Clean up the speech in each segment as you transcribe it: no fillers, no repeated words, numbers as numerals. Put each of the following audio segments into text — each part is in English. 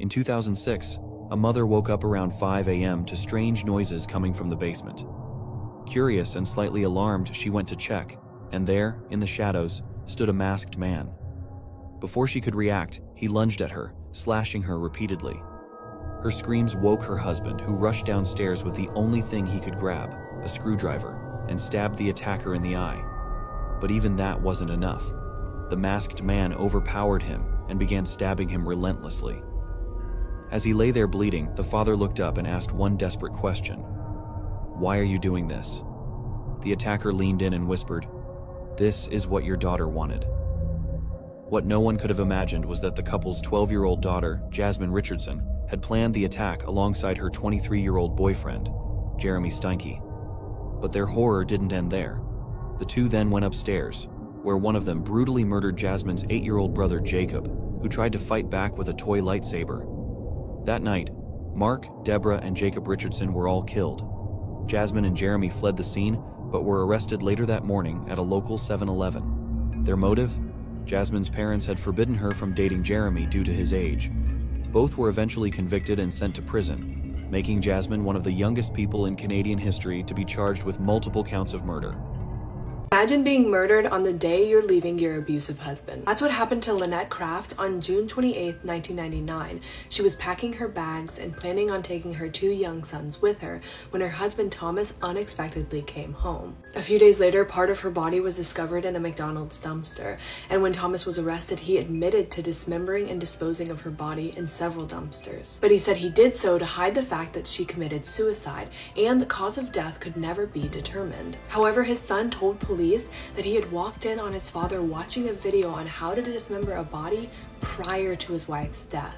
In 2006, a mother woke up around 5 a.m. to strange noises coming from the basement. Curious and slightly alarmed, she went to check, and there, in the shadows, stood a masked man. Before she could react, he lunged at her, slashing her repeatedly. Her screams woke her husband, who rushed downstairs with the only thing he could grab, a screwdriver, and stabbed the attacker in the eye. But even that wasn't enough. The masked man overpowered him and began stabbing him relentlessly. As he lay there bleeding, the father looked up and asked one desperate question. "Why are you doing this?" The attacker leaned in and whispered, "This is what your daughter wanted." What no one could have imagined was that the couple's 12-year-old daughter, Jasmine Richardson, had planned the attack alongside her 23-year-old boyfriend, Jeremy Steinke. But their horror didn't end there. The two then went upstairs, where one of them brutally murdered Jasmine's 8-year-old brother, Jacob, who tried to fight back with a toy lightsaber. That night, Mark, Deborah, and Jacob Richardson were all killed. Jasmine and Jeremy fled the scene, but were arrested later that morning at a local 7-Eleven. Their motive? Jasmine's parents had forbidden her from dating Jeremy due to his age. Both were eventually convicted and sent to prison, making Jasmine one of the youngest people in Canadian history to be charged with multiple counts of murder. Imagine being murdered on the day you're leaving your abusive husband. That's what happened to Lynette Craft on June 28, 1999. She was packing her bags and planning on taking her 2 young sons with her when her husband Thomas unexpectedly came home. A few days later, part of her body was discovered in a McDonald's dumpster, and when Thomas was arrested, he admitted to dismembering and disposing of her body in several dumpsters. But he said he did so to hide the fact that she committed suicide, and the cause of death could never be determined. However, his son told police that he had walked in on his father watching a video on how to dismember a body prior to his wife's death.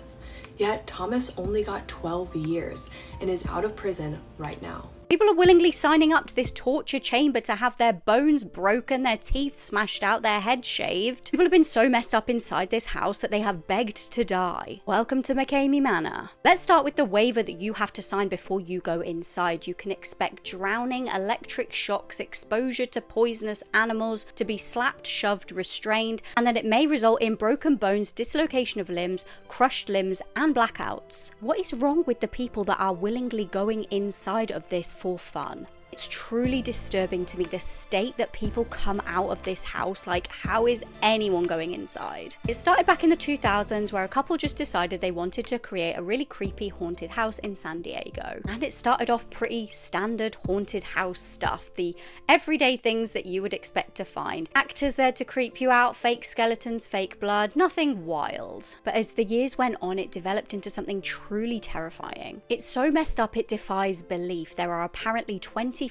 Yet Thomas only got 12 years and is out of prison right now. People are willingly signing up to this torture chamber to have their bones broken, their teeth smashed out, their heads shaved. People have been so messed up inside this house that they have begged to die. Welcome to McCamey Manor. Let's start with the waiver that you have to sign before you go inside. You can expect drowning, electric shocks, exposure to poisonous animals, to be slapped, shoved, restrained, and that it may result in broken bones, dislocation of limbs, crushed limbs, and blackouts. What is wrong with the people that are willingly going inside of this for fun? It's truly disturbing to me, the state that people come out of this house. Like, how is anyone going inside? It started back in the 2000s where a couple just decided they wanted to create a really creepy haunted house in San Diego. And it started off pretty standard haunted house stuff, the everyday things that you would expect to find. Actors there to creep you out, fake skeletons, fake blood, nothing wild. But as the years went on, it developed into something truly terrifying. It's so messed up it defies belief. There are apparently 24,000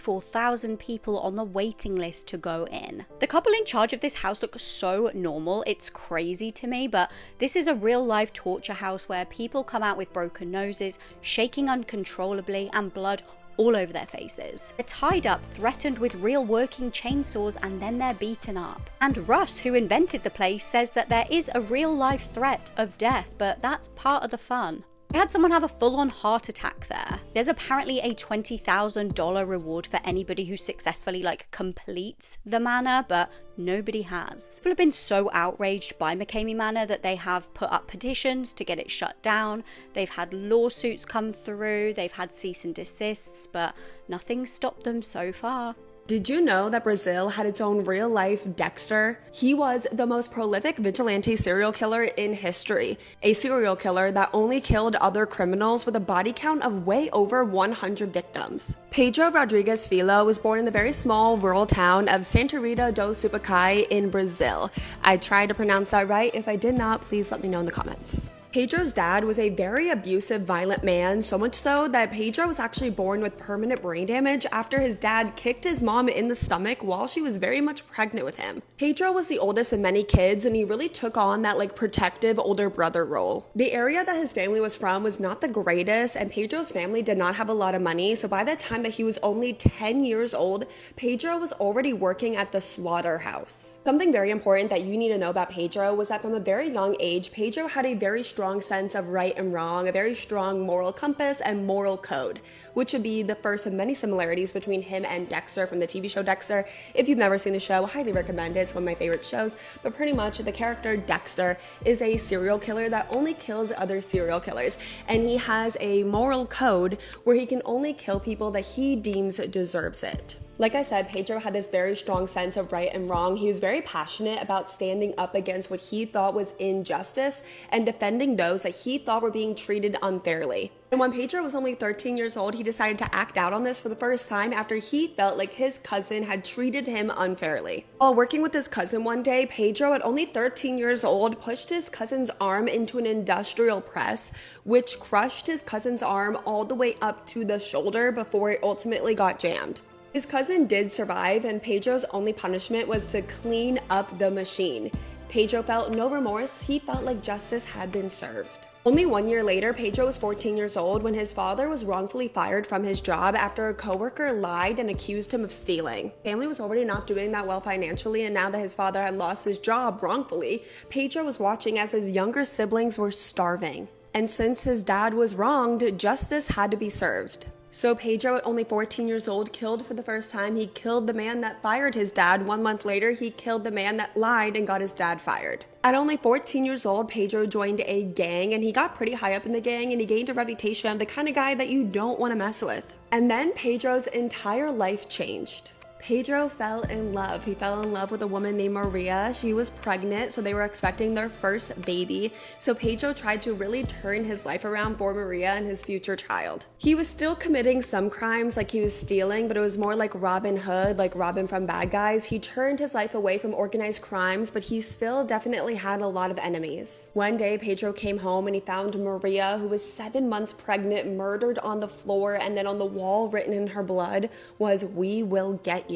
people on the waiting list to go in. The couple in charge of this house look so normal, it's crazy to me, but this is a real life torture house where people come out with broken noses, shaking uncontrollably, and blood all over their faces. They're tied up, threatened with real working chainsaws, and then they're beaten up. And Russ, who invented the place, says that there is a real life threat of death, but that's part of the fun. I had someone have a full-on heart attack there. There's apparently a $20,000 reward for anybody who successfully completes the manor, but nobody has. People have been so outraged by McCamey Manor that they have put up petitions to get it shut down. They've had lawsuits come through, they've had cease and desists, but nothing's stopped them so far. Did you know that Brazil had its own real-life Dexter? He was the most prolific vigilante serial killer in history, a serial killer that only killed other criminals with a body count of way over 100 victims. Pedro Rodrigues Filho was born in the very small rural town of Santa Rita do Supacaí in Brazil. I tried to pronounce that right. If I did not, please let me know in the comments. Pedro's dad was a very abusive, violent man, so much so that Pedro was actually born with permanent brain damage after his dad kicked his mom in the stomach while she was very much pregnant with him. Pedro was the oldest of many kids, and he really took on that protective older brother role. The area that his family was from was not the greatest, and Pedro's family did not have a lot of money, so by the time that he was only 10 years old, Pedro was already working at the slaughterhouse. Something very important that you need to know about Pedro was that from a very young age, Pedro had a very strong strong sense of right and wrong, a very strong moral compass and moral code, which would be the first of many similarities between him and Dexter from the TV show Dexter. If you've never seen the show, highly recommend it. It's one of my favorite shows. But pretty much the character Dexter is a serial killer that only kills other serial killers. And he has a moral code where he can only kill people that he deems deserves it. Like I said, Pedro had this very strong sense of right and wrong. He was very passionate about standing up against what he thought was injustice and defending those that he thought were being treated unfairly. And when Pedro was only 13 years old, he decided to act out on this for the first time after he felt like his cousin had treated him unfairly. While working with his cousin one day, Pedro, at only 13 years old, pushed his cousin's arm into an industrial press, which crushed his cousin's arm all the way up to the shoulder before it ultimately got jammed. His cousin did survive, and Pedro's only punishment was to clean up the machine. Pedro felt no remorse. He felt like justice had been served. Only 1 year later, Pedro was 14 years old when his father was wrongfully fired from his job after a coworker lied and accused him of stealing. Family was already not doing that well financially, and now that his father had lost his job wrongfully, Pedro was watching as his younger siblings were starving. And since his dad was wronged, justice had to be served. So Pedro, at only 14 years old, killed for the first time. He killed the man that fired his dad. 1 month later, he killed the man that lied and got his dad fired. At only 14 years old, Pedro joined a gang, and he got pretty high up in the gang, and he gained a reputation of the kind of guy that you don't want to mess with. And then Pedro's entire life changed. Pedro fell in love. He fell in love with a woman named Maria. She was pregnant, so they were expecting their first baby. So Pedro tried to really turn his life around for Maria and his future child. He was still committing some crimes, like he was stealing, but it was more like Robin Hood, like Robin from Bad Guys. He turned his life away from organized crimes, but he still definitely had a lot of enemies. One day, Pedro came home and he found Maria, who was 7 months pregnant, murdered on the floor, and then on the wall written in her blood was, "We will get you."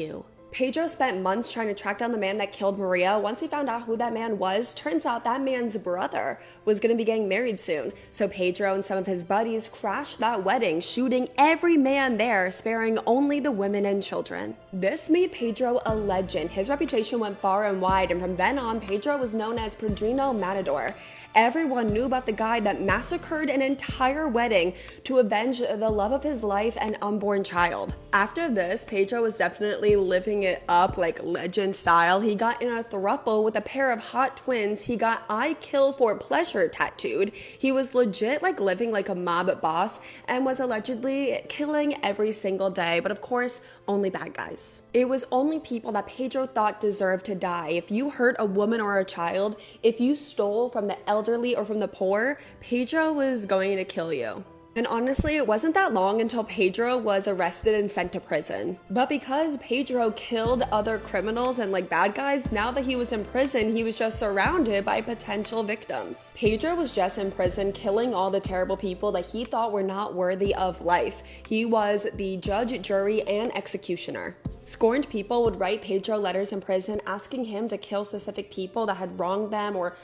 Pedro spent months trying to track down the man that killed Maria. Once he found out who that man was, turns out that man's brother was going to be getting married soon. So Pedro and some of his buddies crashed that wedding, shooting every man there, sparing only the women and children. This made Pedro a legend. His reputation went far and wide, and from then on, Pedro was known as Padrino Matador. Everyone knew about the guy that massacred an entire wedding to avenge the love of his life and unborn child. After this, Pedro was definitely living it up like legend style. He got in a throuple with a pair of hot twins. He got "I kill for pleasure" tattooed. He was legit like living like a mob boss and was allegedly killing every single day, but of course, only bad guys. It was only people that Pedro thought deserved to die. If you hurt a woman or a child, if you stole from the elderly or from the poor, Pedro was going to kill you. And honestly, it wasn't that long until Pedro was arrested and sent to prison. But because Pedro killed other criminals and like bad guys, now that he was in prison, he was just surrounded by potential victims. Pedro was just in prison killing all the terrible people that he thought were not worthy of life. He was the judge, jury, and executioner. Scorned people would write Pedro letters in prison asking him to kill specific people that had wronged them or,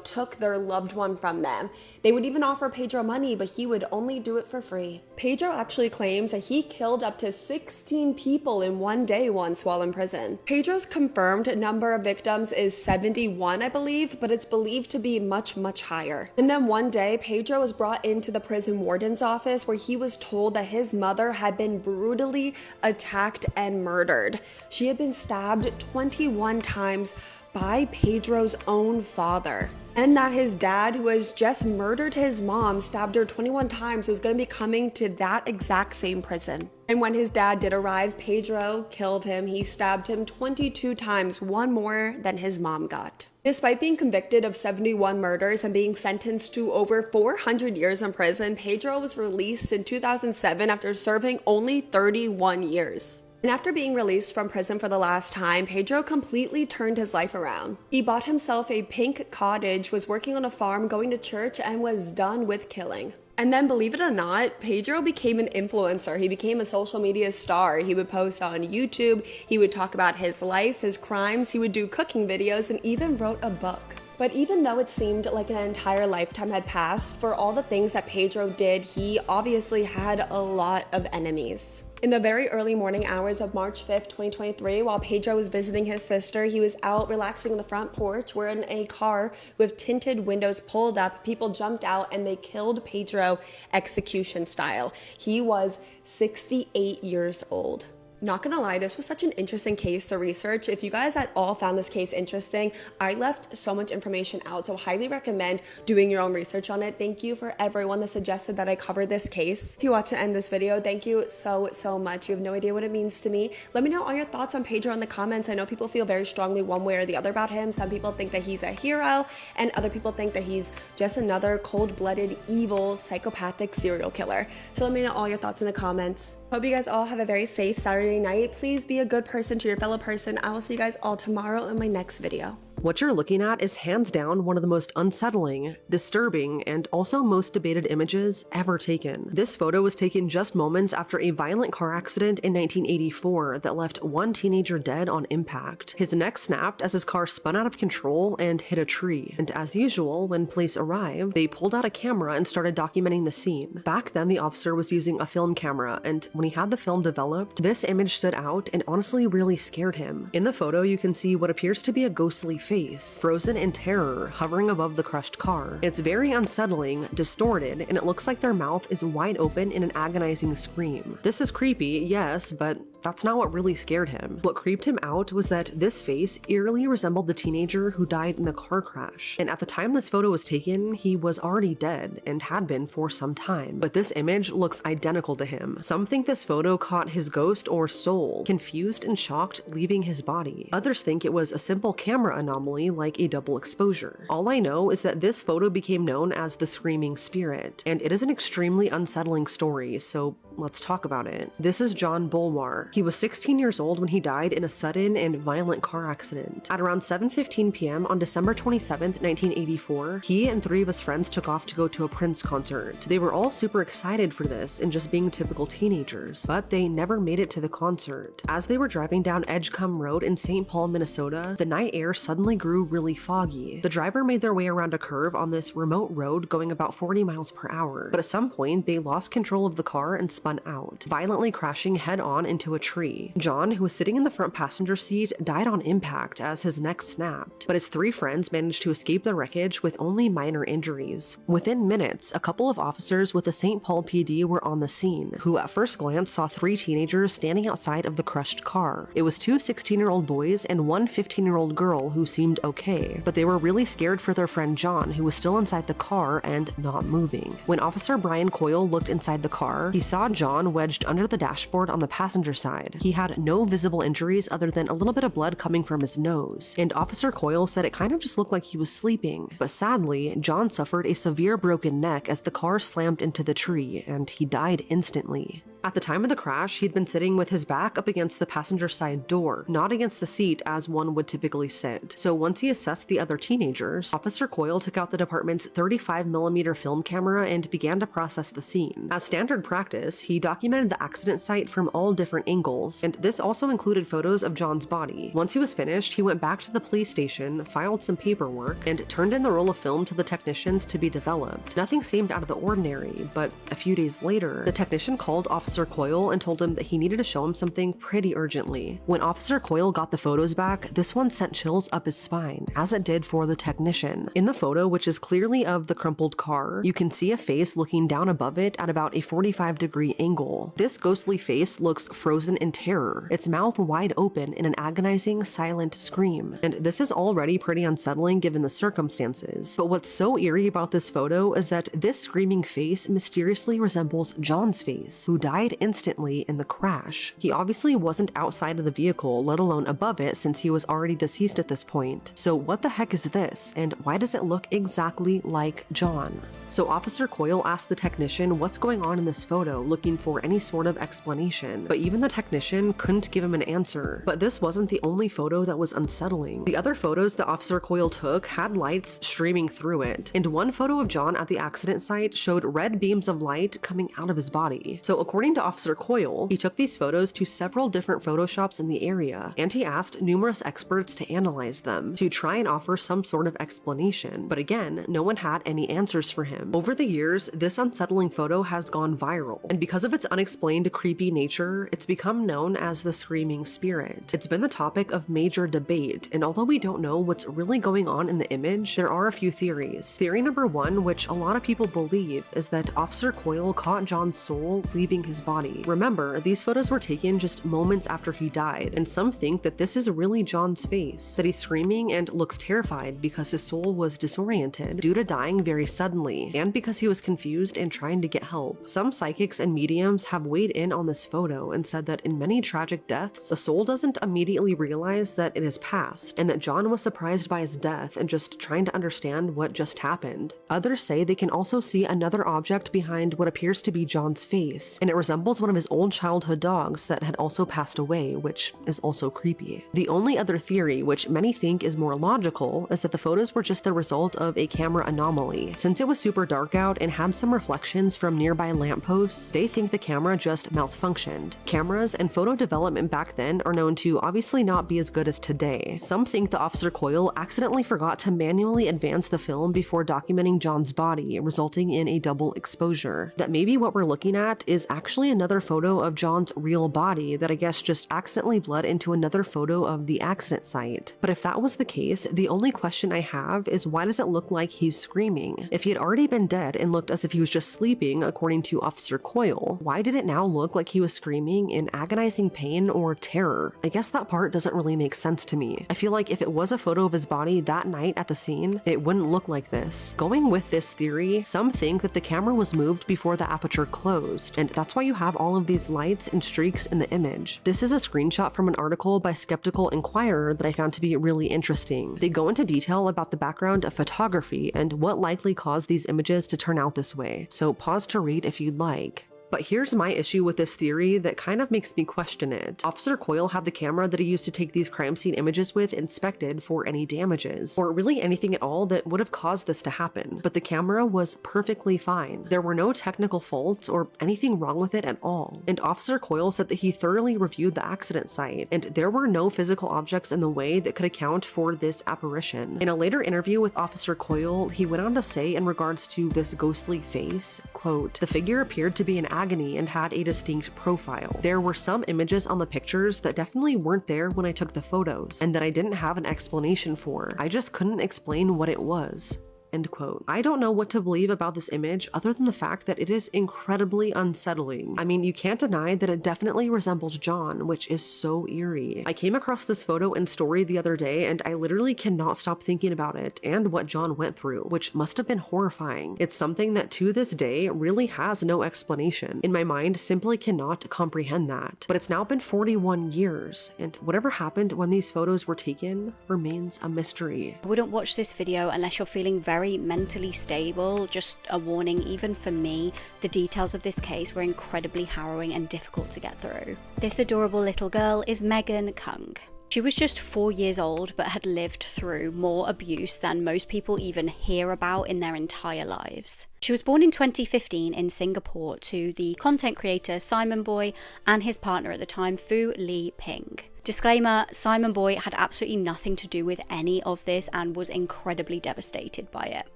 took their loved one from them. They would even offer Pedro money, but he would only do it for free. Pedro actually claims that he killed up to 16 people in one day once while in prison. Pedro's confirmed number of victims is 71, I believe, but it's believed to be much, much higher. And then one day, Pedro was brought into the prison warden's office where he was told that his mother had been brutally attacked and murdered. She had been stabbed 21 times by Pedro's own father. And that his dad, who has just murdered his mom, stabbed her 21 times, was going to be coming to that exact same prison. And when his dad did arrive, Pedro killed him. He stabbed him 22 times, one more than his mom got. Despite being convicted of 71 murders and being sentenced to over 400 years in prison, Pedro was released in 2007 after serving only 31 years. And after being released from prison for the last time, Pedro completely turned his life around. He bought himself a pink cottage, was working on a farm, going to church, and was done with killing. And then, believe it or not, Pedro became an influencer. He became a social media star. He would post on YouTube, he would talk about his life, his crimes, he would do cooking videos, and even wrote a book. But even though it seemed like an entire lifetime had passed, for all the things that Pedro did, he obviously had a lot of enemies. In the very early morning hours of March 5th, 2023, while Pedro was visiting his sister, he was out relaxing on the front porch wherein a car with tinted windows pulled up. People jumped out and they killed Pedro execution style. He was 68 years old. Not gonna lie, this was such an interesting case to research. If you guys at all found this case interesting, I left so much information out, so highly recommend doing your own research on it. Thank you for everyone that suggested that I cover this case. If you watch to end this video, thank you so much. You have no idea what it means to me. Let me know all your thoughts on Pedro in the comments. I know people feel very strongly one way or the other about him. Some people think that he's a hero, and other people think that he's just another cold-blooded, evil, psychopathic serial killer. So let me know all your thoughts in the comments. Hope you guys all have a very safe Saturday night. Please be a good person to your fellow person. I will see you guys all tomorrow in my next video. What you're looking at is hands down one of the most unsettling, disturbing, and also most debated images ever taken. This photo was taken just moments after a violent car accident in 1984 that left one teenager dead on impact. His neck snapped as his car spun out of control and hit a tree. And as usual, when police arrived, they pulled out a camera and started documenting the scene. Back then, the officer was using a film camera, and when he had the film developed, this image stood out and honestly really scared him. In the photo, you can see what appears to be a ghostly face, frozen in terror, hovering above the crushed car. It's very unsettling, distorted, and it looks like their mouth is wide open in an agonizing scream. This is creepy, yes, but that's not what really scared him. What creeped him out was that this face eerily resembled the teenager who died in the car crash. And at the time this photo was taken, he was already dead and had been for some time. But this image looks identical to him. Some think this photo caught his ghost or soul, confused and shocked, leaving his body. Others think it was a simple camera anomaly like a double exposure. All I know is that this photo became known as the Screaming Spirit, and it is an extremely unsettling story, so let's talk about it. This is John Bulwar. He was 16 years old when he died in a sudden and violent car accident. At around 7:15 p.m. on December 27th, 1984, he and 3 of his friends took off to go to a Prince concert. They were all super excited for this and just being typical teenagers, but they never made it to the concert. As they were driving down Edgecombe Road in St. Paul, Minnesota, the night air suddenly grew really foggy. The driver made their way around a curve on this remote road going about 40 miles per hour, but at some point they lost control of the car and spun out, violently crashing head-on into a tree. John, who was sitting in the front passenger seat, died on impact as his neck snapped, but his 3 friends managed to escape the wreckage with only minor injuries. Within minutes, a couple of officers with the St. Paul PD were on the scene, who at first glance saw 3 teenagers standing outside of the crushed car. It was 2 16-year-old boys and 1 15-year-old girl who seemed okay, but they were really scared for their friend John, who was still inside the car and not moving. When Officer Brian Coyle looked inside the car, he saw John wedged under the dashboard on the passenger side. He had no visible injuries other than a little bit of blood coming from his nose, and Officer Coyle said it kind of just looked like he was sleeping. But sadly, John suffered a severe broken neck as the car slammed into the tree, and he died instantly. At the time of the crash, he'd been sitting with his back up against the passenger side door, not against the seat as one would typically sit. So once he assessed the other teenagers, Officer Coyle took out the department's 35mm film camera and began to process the scene. As standard practice, he documented the accident site from all different angles, and this also included photos of John's body. Once he was finished, he went back to the police station, filed some paperwork, and turned in the roll of film to the technicians to be developed. Nothing seemed out of the ordinary, but a few days later, the technician called Officer Coyle and told him that he needed to show him something pretty urgently. When Officer Coyle got the photos back, this one sent chills up his spine, as it did for the technician. In the photo, which is clearly of the crumpled car, you can see a face looking down above it at about a 45-degree angle. This ghostly face looks frozen in terror, its mouth wide open in an agonizing, silent scream. And this is already pretty unsettling given the circumstances. But what's so eerie about this photo is that this screaming face mysteriously resembles John's face, who died instantly in the crash. He obviously wasn't outside of the vehicle, let alone above it, since he was already deceased at this point. So what the heck is this, and why does it look exactly like John? So Officer Coyle asked the technician what's going on in this photo, looking for any sort of explanation, but even the technician couldn't give him an answer. But this wasn't the only photo that was unsettling. The other photos that Officer Coyle took had lights streaming through it, and one photo of John at the accident site showed red beams of light coming out of his body. So according According to Officer Coyle, he took these photos to several different photoshops in the area, and he asked numerous experts to analyze them to try and offer some sort of explanation. But again, no one had any answers for him. Over the years, this unsettling photo has gone viral, and because of its unexplained creepy nature, it's become known as the Screaming Spirit. It's been the topic of major debate, and although we don't know what's really going on in the image, there are a few theories. Theory number one, which a lot of people believe, is that Officer Coyle caught John's soul leaving his body. Remember, these photos were taken just moments after he died, and some think that this is really John's face, that he's screaming and looks terrified because his soul was disoriented due to dying very suddenly, and because he was confused and trying to get help. Some psychics and mediums have weighed in on this photo and said that in many tragic deaths, the soul doesn't immediately realize that it has passed, and that John was surprised by his death and just trying to understand what just happened. Others say they can also see another object behind what appears to be John's face, and it resembles one of his old childhood dogs that had also passed away, which is also creepy. The only other theory, which many think is more logical, is that the photos were just the result of a camera anomaly. Since it was super dark out and had some reflections from nearby lampposts, they think the camera just malfunctioned. Cameras and photo development back then are known to obviously not be as good as today. Some think that Officer Coyle accidentally forgot to manually advance the film before documenting John's body, resulting in a double exposure. That maybe what we're looking at is actually another photo of John's real body that I guess just accidentally bled into another photo of the accident site. But if that was the case, the only question I have is why does it look like he's screaming? If he had already been dead and looked as if he was just sleeping, according to Officer Coyle, why did it now look like he was screaming in agonizing pain or terror? I guess that part doesn't really make sense to me. I feel like if it was a photo of his body that night at the scene, it wouldn't look like this. Going with this theory, some think that the camera was moved before the aperture closed, and that's why you have all of these lights and streaks in the image. This is a screenshot from an article by Skeptical Inquirer that I found to be really interesting. They go into detail about the background of photography and what likely caused these images to turn out this way, so pause to read if you'd like. But here's my issue with this theory that kind of makes me question it. Officer Coyle had the camera that he used to take these crime scene images with inspected for any damages, or really anything at all that would have caused this to happen. But the camera was perfectly fine. There were no technical faults or anything wrong with it at all. And Officer Coyle said that he thoroughly reviewed the accident site, and there were no physical objects in the way that could account for this apparition. In a later interview with Officer Coyle, he went on to say in regards to this ghostly face, quote, "The figure appeared to be an agony and had a distinct profile. There were some images on the pictures that definitely weren't there when I took the photos, and that I didn't have an explanation for. I just couldn't explain what it was." End quote. I don't know what to believe about this image other than the fact that it is incredibly unsettling. I mean, you can't deny that it definitely resembles John, which is so eerie. I came across this photo and story the other day and I literally cannot stop thinking about it and what John went through, which must have been horrifying. It's something that to this day really has no explanation. In my mind, simply cannot comprehend that. But it's now been 41 years, and whatever happened when these photos were taken remains a mystery. I wouldn't watch this video unless you're feeling very mentally stable. Just a warning, even for me, the details of this case were incredibly harrowing and difficult to get through. This adorable little girl is Megan Kung. She was just 4 years old but had lived through more abuse than most people even hear about in their entire lives. She was born in 2015 in Singapore to the content creator Simon Boy and his partner at the time, Fu Li Ping. Disclaimer, Simon Boy had absolutely nothing to do with any of this and was incredibly devastated by it.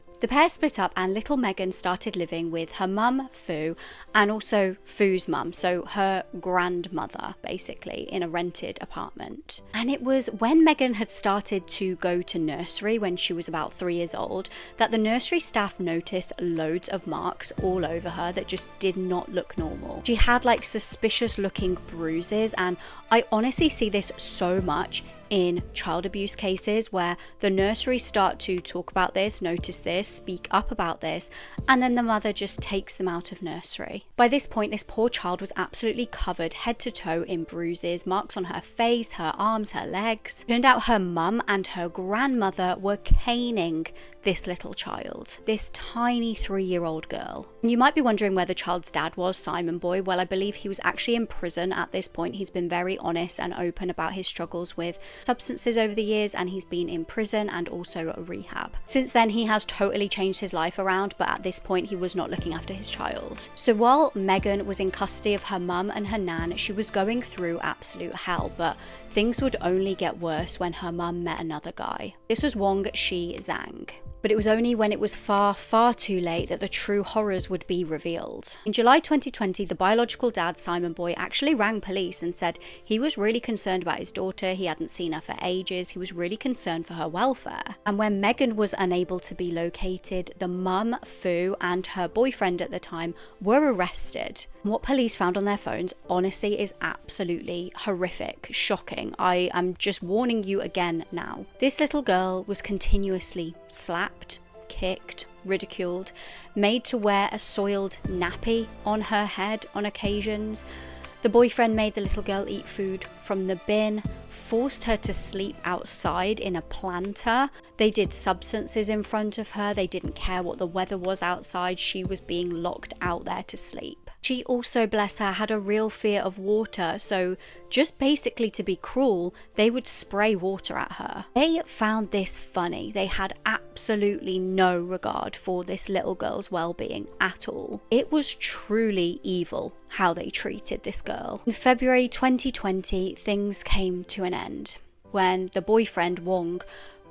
The pair split up and little Megan started living with her mum, Fu, and also Fu's mum, so her grandmother, basically, in a rented apartment. And it was when Megan had started to go to nursery when she was about 3 years old that the nursery staff noticed loads of marks all over her that just did not look normal. She had like suspicious looking bruises, and I honestly see this so much in child abuse cases where the nursery start to talk about this, notice this, speak up about this, and then the mother just takes them out of nursery. By this point, this poor child was absolutely covered head to toe in bruises, marks on her face, her arms, her legs. Turned out her mum and her grandmother were caning this little child, this tiny 3-year-old girl. And you might be wondering where the child's dad was, Simon Boy. Well, I believe he was actually in prison at this point. He's been very honest and open about his struggles with substances over the years, and he's been in prison and also at rehab. Since then, he has totally changed his life around, but at this point, he was not looking after his child. So while Megan was in custody of her mum and her nan, she was going through absolute hell, but things would only get worse when her mum met another guy. This was Wang Shi Zhang. But it was only when it was far, far too late that the true horrors would be revealed. In July 2020, the biological dad, Simon Boy, actually rang police and said he was really concerned about his daughter. He hadn't seen her for ages. He was really concerned for her welfare. And when Megan was unable to be located, the mum, Fu, and her boyfriend at the time were arrested. What police found on their phones, honestly, is absolutely horrific, shocking. I am just warning you again now. This little girl was continuously slapped, kicked, ridiculed, made to wear a soiled nappy on her head on occasions. The boyfriend made the little girl eat food from the bin, forced her to sleep outside in a planter. They did substances in front of her. They didn't care what the weather was outside. She was being locked out there to sleep. She also, bless her, had a real fear of water, so just basically to be cruel, they would spray water at her. They found this funny. They had absolutely no regard for this little girl's well-being at all. It was truly evil how they treated this girl. In February 2020, things came to an end when the boyfriend, Wong,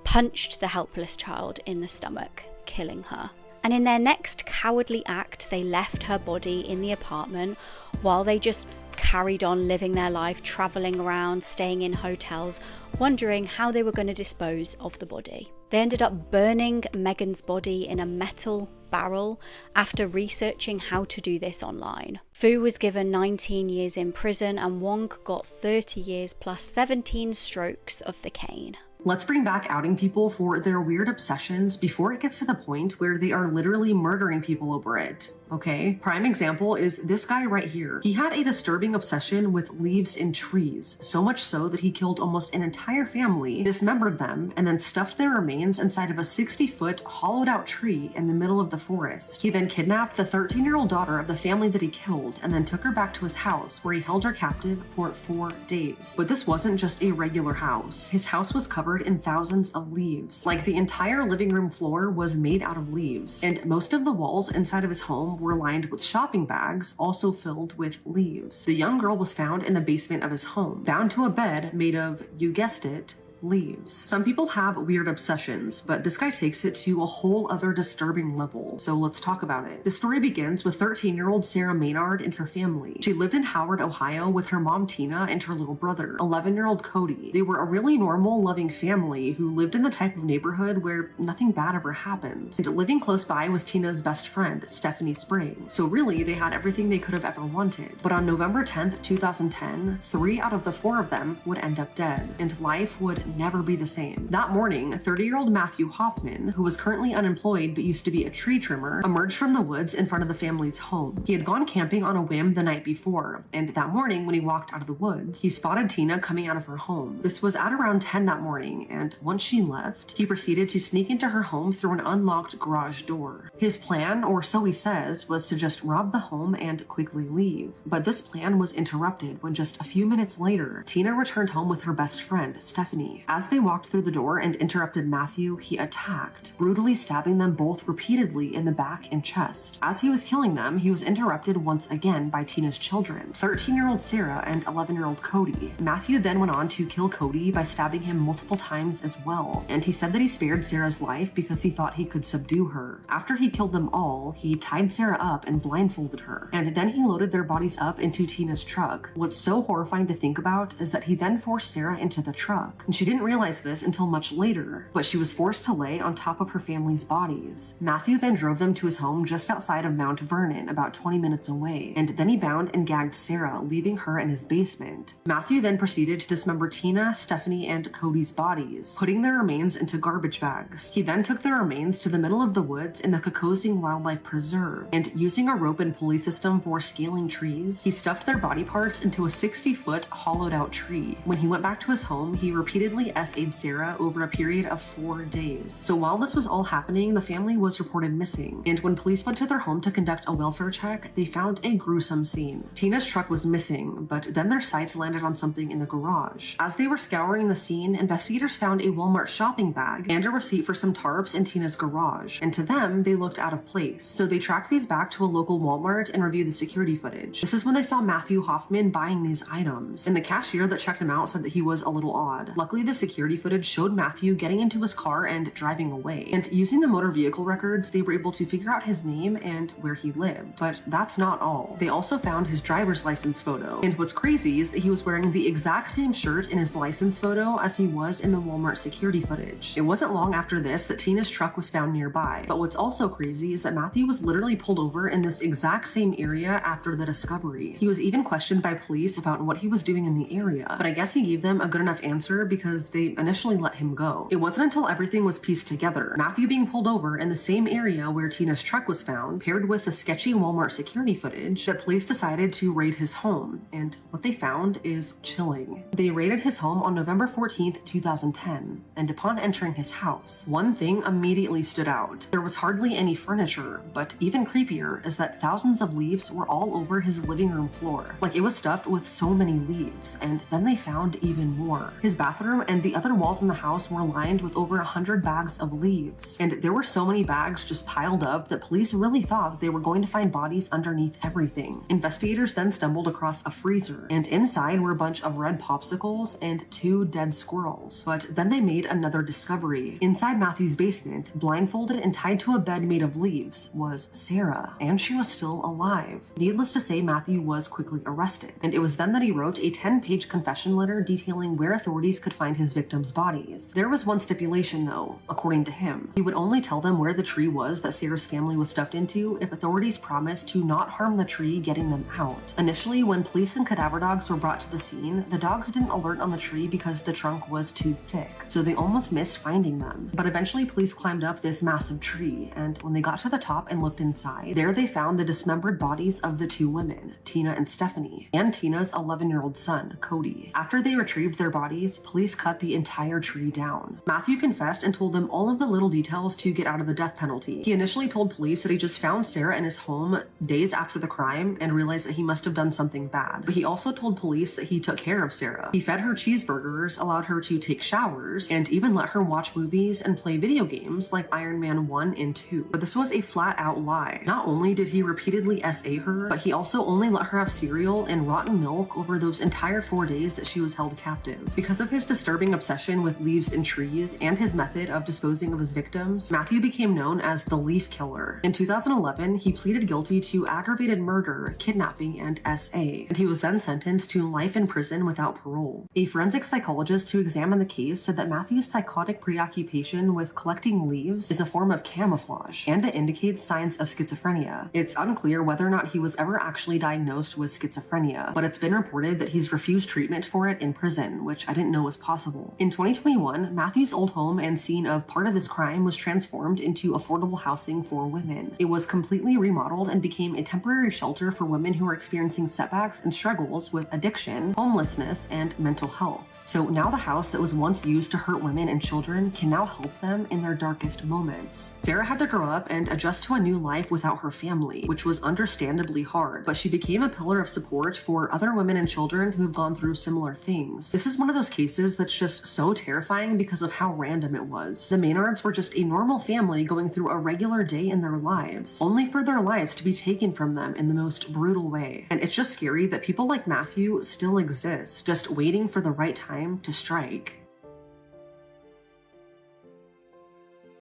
punched the helpless child in the stomach, killing her. And in their next cowardly act, they left her body in the apartment while they just carried on living their life, traveling around, staying in hotels, wondering how they were going to dispose of the body. They ended up burning Megan's body in a metal barrel after researching how to do this online. Fu was given 19 years in prison and Wong got 30 years plus 17 strokes of the cane. Let's bring back outing people for their weird obsessions before it gets to the point where they are literally murdering people over it. Okay, prime example is this guy right here. He had a disturbing obsession with leaves in trees, so much so that he killed almost an entire family, dismembered them, and then stuffed their remains inside of a 60-foot hollowed out tree in the middle of the forest. He then kidnapped the 13-year-old daughter of the family that he killed and then took her back to his house where he held her captive for 4 days. But this wasn't just a regular house. His house was covered in thousands of leaves. Like the entire living room floor was made out of leaves, and most of the walls inside of his home were lined with shopping bags, also filled with leaves. The young girl was found in the basement of his home, bound to a bed made of, you guessed it, leaves. Some people have weird obsessions, but this guy takes it to a whole other disturbing level. So let's talk about it. The story begins with 13-year-old Sarah Maynard and her family. She lived in Howard, Ohio with her mom Tina and her little brother, 11-year-old Cody. They were a really normal, loving family who lived in the type of neighborhood where nothing bad ever happens. And living close by was Tina's best friend, Stephanie Spring. So really, they had everything they could have ever wanted. But on November 10th, 2010, 3 out of the 4 of them would end up dead, and life would never be the same. That morning, 30-year-old Matthew Hoffman, who was currently unemployed but used to be a tree trimmer, emerged from the woods in front of the family's home. He had gone camping on a whim the night before, and that morning when he walked out of the woods, he spotted Tina coming out of her home. This was at around 10 that morning, and once she left, he proceeded to sneak into her home through an unlocked garage door. His plan, or so he says, was to just rob the home and quickly leave. But this plan was interrupted when just a few minutes later, Tina returned home with her best friend, Stephanie. As they walked through the door and interrupted Matthew, he attacked, brutally stabbing them both repeatedly in the back and chest. As he was killing them, he was interrupted once again by Tina's children, 13-year-old Sarah and 11-year-old Cody. Matthew then went on to kill Cody by stabbing him multiple times as well, and he said that he spared Sarah's life because he thought he could subdue her. After he killed them all, he tied Sarah up and blindfolded her, and then he loaded their bodies up into Tina's truck. What's so horrifying to think about is that he then forced Sarah into the truck, and she didn't realize this until much later, but she was forced to lay on top of her family's bodies. Matthew then drove them to his home just outside of Mount Vernon, about 20 minutes away, and then he bound and gagged Sarah, leaving her in his basement. Matthew then proceeded to dismember Tina, Stephanie, and Cody's bodies, putting their remains into garbage bags. He then took their remains to the middle of the woods in the Kokosing Wildlife Preserve, and using a rope and pulley system for scaling trees, he stuffed their body parts into a 60-foot hollowed out tree. When he went back to his home, he repeatedly repeatedly SA'd Sarah over a period of 4 days. So while this was all happening, the family was reported missing, and when police went to their home to conduct a welfare check, they found a gruesome scene. Tina's truck was missing, but then their sights landed on something in the garage. As they were scouring the scene, investigators found a Walmart shopping bag and a receipt for some tarps in Tina's garage, and to them, they looked out of place. So they tracked these back to a local Walmart and reviewed the security footage. This is when they saw Matthew Hoffman buying these items, and the cashier that checked him out said that he was a little odd. Luckily, the security footage showed Matthew getting into his car and driving away, and using the motor vehicle records, they were able to figure out his name and where he lived. But that's not all. They also found his driver's license photo, and what's crazy is that he was wearing the exact same shirt in his license photo as he was in the Walmart security footage. It wasn't long after this that Tina's truck was found nearby, but what's also crazy is that Matthew was literally pulled over in this exact same area after the discovery. He was even questioned by police about what he was doing in the area, but I guess he gave them a good enough answer because they initially let him go. It wasn't until everything was pieced together, Matthew being pulled over in the same area where Tina's truck was found, paired with the sketchy Walmart security footage, that police decided to raid his home, and what they found is chilling. They raided his home on November 14th, 2010, and upon entering his house, one thing immediately stood out. There was hardly any furniture, but even creepier is that thousands of leaves were all over his living room floor. Like, it was stuffed with so many leaves, and then they found even more. His bathroom and the other walls in the house were lined with over 100 bags of leaves, and there were so many bags just piled up that police really thought that they were going to find bodies underneath everything. Investigators then stumbled across a freezer, and inside were a bunch of red popsicles and 2 dead squirrels. But then they made another discovery. Inside Matthew's basement, blindfolded and tied to a bed made of leaves, was Sarah, and she was still alive. Needless to say, Matthew was quickly arrested, and it was then that he wrote a 10-page confession letter detailing where authorities could find his victims' bodies. There was one stipulation though, according to him. He would only tell them where the tree was that Sarah's family was stuffed into if authorities promised to not harm the tree getting them out. Initially, when police and cadaver dogs were brought to the scene, the dogs didn't alert on the tree because the trunk was too thick, so they almost missed finding them. But eventually police climbed up this massive tree, and when they got to the top and looked inside, there they found the dismembered bodies of the 2 women, Tina and Stephanie, and Tina's 11-year-old son, Cody. After they retrieved their bodies, police cut the entire tree down. Matthew confessed and told them all of the little details to get out of the death penalty. He initially told police that he just found Sarah in his home days after the crime and realized that he must have done something bad. But he also told police that he took care of Sarah. He fed her cheeseburgers, allowed her to take showers, and even let her watch movies and play video games like Iron Man 1 and 2. But this was a flat-out lie. Not only did he repeatedly SA her, but he also only let her have cereal and rotten milk over those entire 4 days that she was held captive. Because of his disturbing obsession with leaves and trees and his method of disposing of his victims, Matthew became known as the Leaf Killer. In 2011, he pleaded guilty to aggravated murder, kidnapping, and SA, and he was then sentenced to life in prison without parole. A forensic psychologist who examined the case said that Matthew's psychotic preoccupation with collecting leaves is a form of camouflage, and it indicates signs of schizophrenia. It's unclear whether or not he was ever actually diagnosed with schizophrenia, but it's been reported that he's refused treatment for it in prison, which I didn't know was possible. In 2021, Matthew's old home and scene of part of his crime was transformed into affordable housing for women. It was completely remodeled and became a temporary shelter for women who were experiencing setbacks and struggles with addiction, homelessness, and mental health. So now the house that was once used to hurt women and children can now help them in their darkest moments. Sarah had to grow up and adjust to a new life without her family, which was understandably hard, but she became a pillar of support for other women and children who have gone through similar things. This is one of those cases that's just so terrifying because of how random it was. The Maynards were just a normal family going through a regular day in their lives, only for their lives to be taken from them in the most brutal way. And it's just scary that people like Matthew still exist, just waiting for the right time to strike.